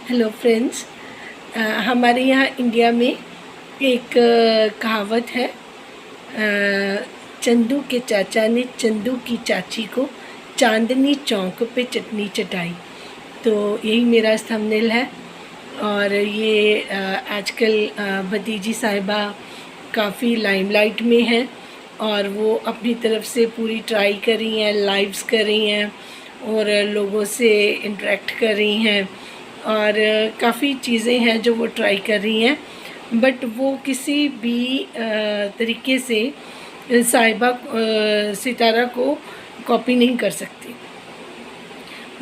Hello friends. हमारे यहाँ India में एक कहावत है, चंदू के चाचा ने चंदू की चाची को चांदनी चौक पे चटनी चटाई। तो यही मेरा थंबनेल है। और ये आजकल भतीजी साहिबा काफ़ी लाइमलाइट में है और वो अपनी तरफ से पूरी ट्राई कर रही हैं, लाइव्स कर रही हैं और लोगों से इंटरेक्ट कर रही हैं और काफ़ी चीज़ें हैं जो वो ट्राई कर रही हैं। बट वो किसी भी तरीके से साहिबा सितारा को कॉपी नहीं कर सकती।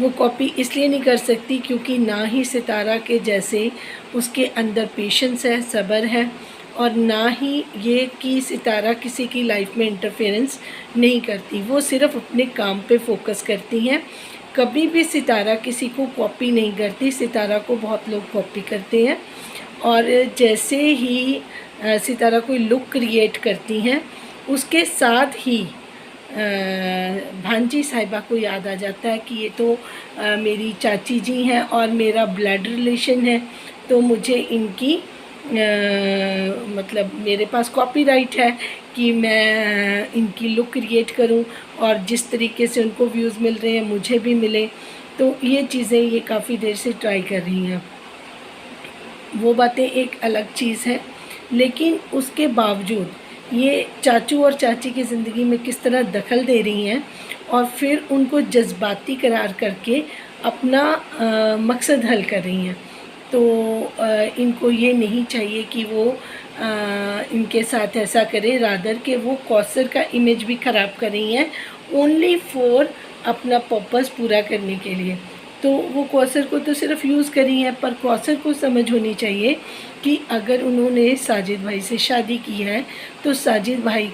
वो कॉपी इसलिए नहीं कर सकती क्योंकि ना ही सितारा के जैसे उसके अंदर पेशेंस है, सब्र है, और ना ही ये कि सितारा किसी की लाइफ में इंटरफेरेंस नहीं करती। वो सिर्फ अपने काम पे फोकस करती हैं। कभी भी सितारा किसी को कॉपी नहीं करती। सितारा को बहुत लोग कॉपी करते हैं और जैसे ही सितारा कोई लुक क्रिएट करती हैं उसके साथ ही भांजी साहिबा को याद आ जाता है कि ये तो मेरी चाची जी हैं और मेरा ब्लड रिलेशन है, तो मुझे इनकी मतलब मेरे पास कॉपीराइट है कि मैं इनकी लुक क्रिएट करूं और जिस तरीके से उनको व्यूज़ मिल रहे हैं मुझे भी मिले। तो ये चीज़ें ये काफ़ी देर से ट्राई कर रही हैं। वो बातें एक अलग चीज़ है, लेकिन उसके बावजूद ये चाचू और चाची की ज़िंदगी में किस तरह दखल दे रही हैं और फिर उनको जज्बाती करार करके अपना मकसद हल कर रही हैं। तो इनको ये नहीं चाहिए कि वो इनके साथ ऐसा करें, रादर के वो कौसर का इमेज भी ख़राब कर रही हैं ओनली फॉर अपना पर्पस पूरा करने के लिए। तो वो कौसर को तो सिर्फ यूज़ करी है, पर कौसर को समझ होनी चाहिए कि अगर उन्होंने साजिद भाई से शादी की है तो साजिद भाई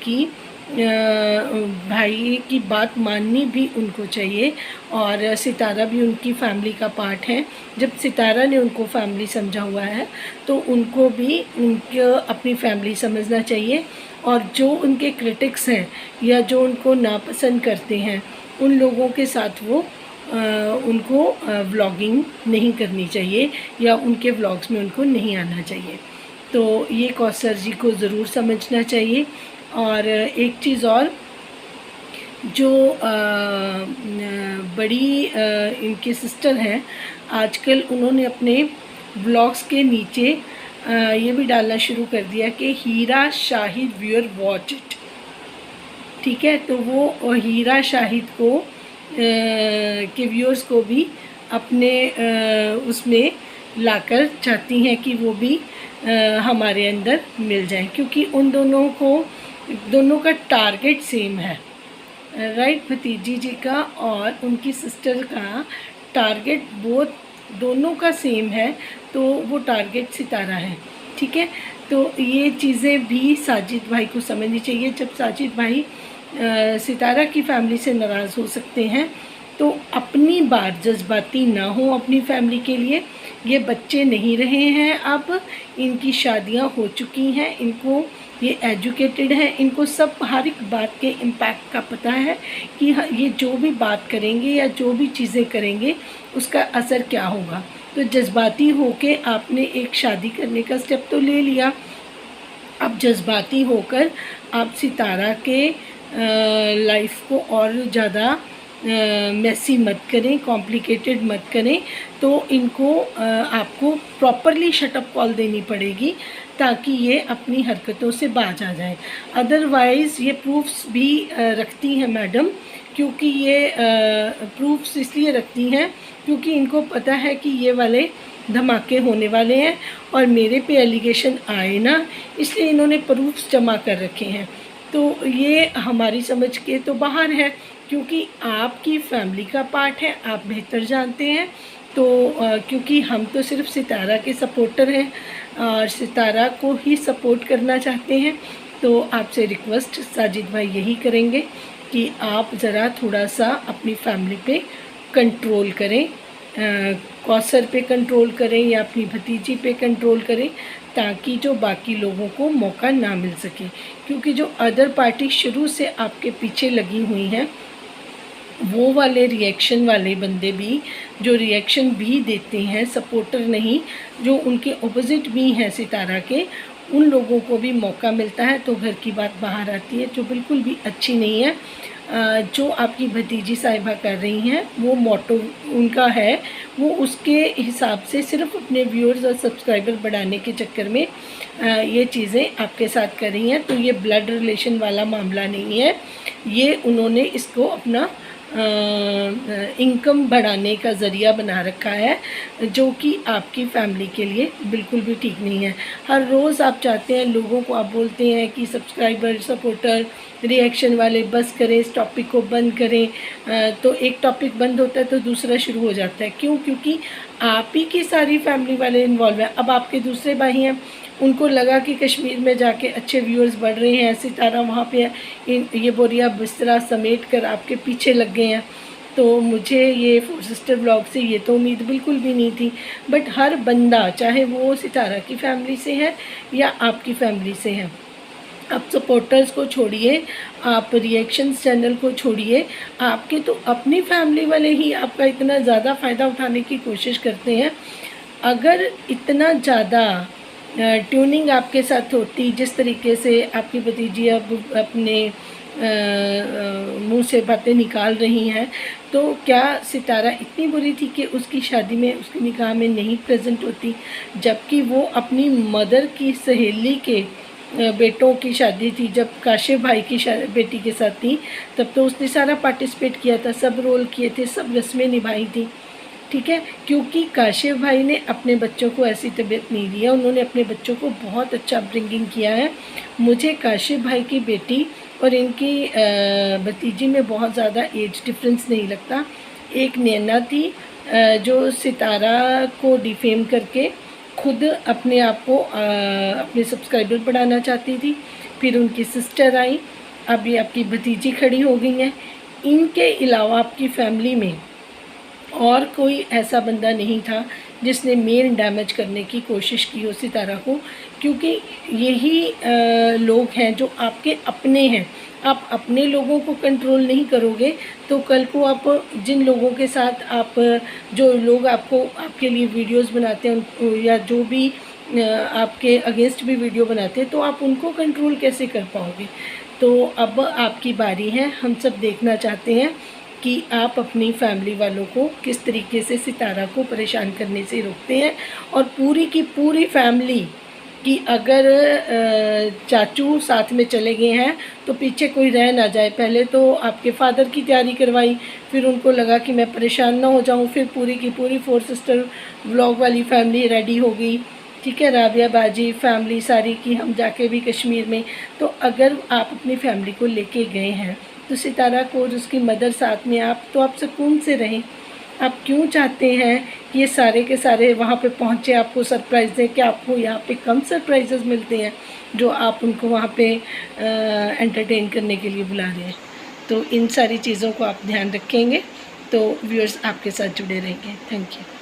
की बात माननी भी उनको चाहिए। और सितारा भी उनकी फैमिली का पार्ट है। जब सितारा ने उनको फैमिली समझा हुआ है तो उनको भी उनको अपनी फैमिली समझना चाहिए। और जो उनके क्रिटिक्स हैं या जो उनको नापसंद करते हैं उन लोगों के साथ वो उनको व्लॉगिंग नहीं करनी चाहिए या उनके व्लॉग्स में उनको नहीं आना चाहिए। तो ये कौसर जी को ज़रूर समझना चाहिए। और एक चीज़ और, जो बड़ी इनकी सिस्टर हैं, आजकल उन्होंने अपने व्लॉग्स के नीचे ये भी डालना शुरू कर दिया कि हीरा शाहिद व्यूअर वॉच इट। ठीक है, तो वो हीरा शाहिद को के व्यूअर्स को भी अपने उसमें लाकर चाहती हैं कि वो भी हमारे अंदर मिल जाएं, क्योंकि उन दोनों का टारगेट सेम है। राइट, भतीजी जी का और उनकी सिस्टर का टारगेट दोनों का सेम है, तो वो टारगेट सितारा है। ठीक है, तो ये चीज़ें भी साजिद भाई को समझनी चाहिए। जब साजिद भाई सितारा की फैमिली से नाराज़ हो सकते हैं तो अपनी बात जज्बाती ना हो अपनी फैमिली के लिए। ये बच्चे नहीं रहे हैं, अब इनकी शादियां हो चुकी हैं, इनको ये एजुकेटेड हैं, इनको सब हर एक बात के इम्पैक्ट का पता है कि ये जो भी बात करेंगे या जो भी चीज़ें करेंगे उसका असर क्या होगा। तो जज्बाती होके आपने एक शादी करने का स्टेप तो ले लिया, अब जज्बाती होकर आप सितारा के लाइफ को और ज़्यादा मैसी मत करें, कॉम्प्लिकेटेड मत करें। तो इनको आपको प्रॉपरली शटअप कॉल देनी पड़ेगी ताकि ये अपनी हरकतों से बाज आ जाए। अदरवाइज़ ये प्रूफ्स भी रखती हैं मैडम, क्योंकि ये प्रूफ्स इसलिए रखती हैं क्योंकि इनको पता है कि ये वाले धमाके होने वाले हैं और मेरे पे एलिगेशन आए ना, इसलिए इन्होंने प्रूफ्स जमा कर रखे हैं। तो ये हमारी समझ के तो बाहर है, क्योंकि आपकी फैमिली का पार्ट है, आप बेहतर जानते हैं। तो क्योंकि हम तो सिर्फ सितारा के सपोर्टर हैं और सितारा को ही सपोर्ट करना चाहते हैं, तो आपसे रिक्वेस्ट साजिद भाई यही करेंगे कि आप ज़रा थोड़ा सा अपनी फैमिली पे कंट्रोल करें, कौसर पे कंट्रोल करें या अपनी भतीजी पे कंट्रोल करें, ताकि जो बाकी लोगों को मौका ना मिल सके। क्योंकि जो अदर पार्टी शुरू से आपके पीछे लगी हुई हैं वो वाले रिएक्शन वाले बंदे भी जो रिएक्शन भी देते हैं, सपोर्टर नहीं, जो उनके ऑपोजिट भी हैं सितारा के, उन लोगों को भी मौका मिलता है तो घर की बात बाहर आती है, जो बिल्कुल भी अच्छी नहीं है। जो आपकी भतीजी साहिबा कर रही हैं वो मोटो उनका है, वो उसके हिसाब से सिर्फ अपने व्यूअर्स और सब्सक्राइबर बढ़ाने के चक्कर में ये चीज़ें आपके साथ कर रही हैं। तो ये ब्लड रिलेशन वाला मामला नहीं है, ये उन्होंने इसको अपना इनकम बढ़ाने का ज़रिया बना रखा है, जो कि आपकी फैमिली के लिए बिल्कुल भी ठीक नहीं है। हर रोज़ आप चाहते हैं, लोगों को आप बोलते हैं कि सब्सक्राइबर सपोर्टर रिएक्शन वाले बस करें, इस टॉपिक को बंद करें, तो एक टॉपिक बंद होता है तो दूसरा शुरू हो जाता है। क्यों? क्योंकि आप ही की सारी फैमिली वाले इन्वॉल्व हैं। अब आपके दूसरे भाई हैं, उनको लगा कि कश्मीर में जाके अच्छे व्यूअर्स बढ़ रहे हैं, सितारा वहाँ पे ये बोरिया बिस्तरा समेट कर आपके पीछे लग गए हैं। तो मुझे ये फोर सिस्टर ब्लॉग से ये तो उम्मीद बिल्कुल भी नहीं थी। बट हर बंदा, चाहे वो सितारा की फैमिली से है या आपकी फैमिली से है, आप सपोर्टर्स को छोड़िए, आप रिएक्शंस चैनल को छोड़िए, आपके तो अपनी फैमिली वाले ही आपका इतना ज़्यादा फ़ायदा उठाने की कोशिश करते हैं। अगर इतना ज़्यादा ट्यूनिंग आपके साथ होती, जिस तरीके से आपकी भतीजी अब अपने मुंह से बातें निकाल रही हैं, तो क्या सितारा इतनी बुरी थी कि उसकी शादी में, उसके निकाह में नहीं प्रेजेंट होती? जबकि वो अपनी मदर की सहेली के बेटों की शादी थी, जब काशिफ भाई की बेटी के साथ थी, तब तो उसने सारा पार्टिसिपेट किया था, सब रोल किए थे, सब रस्में निभाई थी। ठीक है, क्योंकि काशिफ भाई ने अपने बच्चों को ऐसी तबीयत नहीं दी है, उन्होंने अपने बच्चों को बहुत अच्छा अपब्रिंगिंग किया है। मुझे काशिफ भाई की बेटी और इनकी भतीजी में बहुत ज़्यादा एज डिफरेंस नहीं लगता। एक नैना थी जो सितारा को डिफेम करके खुद अपने आप को अपने सब्सक्राइबर बढ़ाना चाहती थी। फिर उनकी सिस्टर आई, अब ये आपकी भतीजी खड़ी हो गई हैं। इनके अलावा आपकी फैमिली में और कोई ऐसा बंदा नहीं था जिसने मेन डैमेज करने की कोशिश की हो सितारा को, क्योंकि यही लोग हैं जो आपके अपने हैं। आप अपने लोगों को कंट्रोल नहीं करोगे तो कल को आप जिन लोगों के साथ आप, जो लोग आपको आपके लिए वीडियोस बनाते हैं या जो भी आपके अगेंस्ट भी वीडियो बनाते हैं, तो आप उनको कंट्रोल कैसे कर पाओगे? तो अब आपकी बारी है। हम सब देखना चाहते हैं कि आप अपनी फैमिली वालों को किस तरीके से सितारा को परेशान करने से रोकते हैं। और पूरी की पूरी फैमिली कि अगर चाचू साथ में चले गए हैं तो पीछे कोई रह ना जाए। पहले तो आपके फादर की तैयारी करवाई, फिर उनको लगा कि मैं परेशान ना हो जाऊं, फिर पूरी की पूरी फोर सिस्टर व्लॉग वाली फैमिली रेडी हो गई। ठीक है, राबिया बाजी फैमिली सारी की हम जाके भी कश्मीर में। तो अगर आप अपनी फैमिली को लेके गए हैं तो सितारा को और उसकी मदर साथ में, आप सुकून से रहें। आप क्यों चाहते हैं कि ये सारे के सारे वहाँ पे पहुँचे, आपको सरप्राइज़ दें? कि आपको यहाँ पे कम सरप्राइजेस मिलते हैं जो आप उनको वहाँ पे एंटरटेन करने के लिए बुला रहे हैं? तो इन सारी चीज़ों को आप ध्यान रखेंगे तो व्यूअर्स आपके साथ जुड़े रहेंगे। Thank you.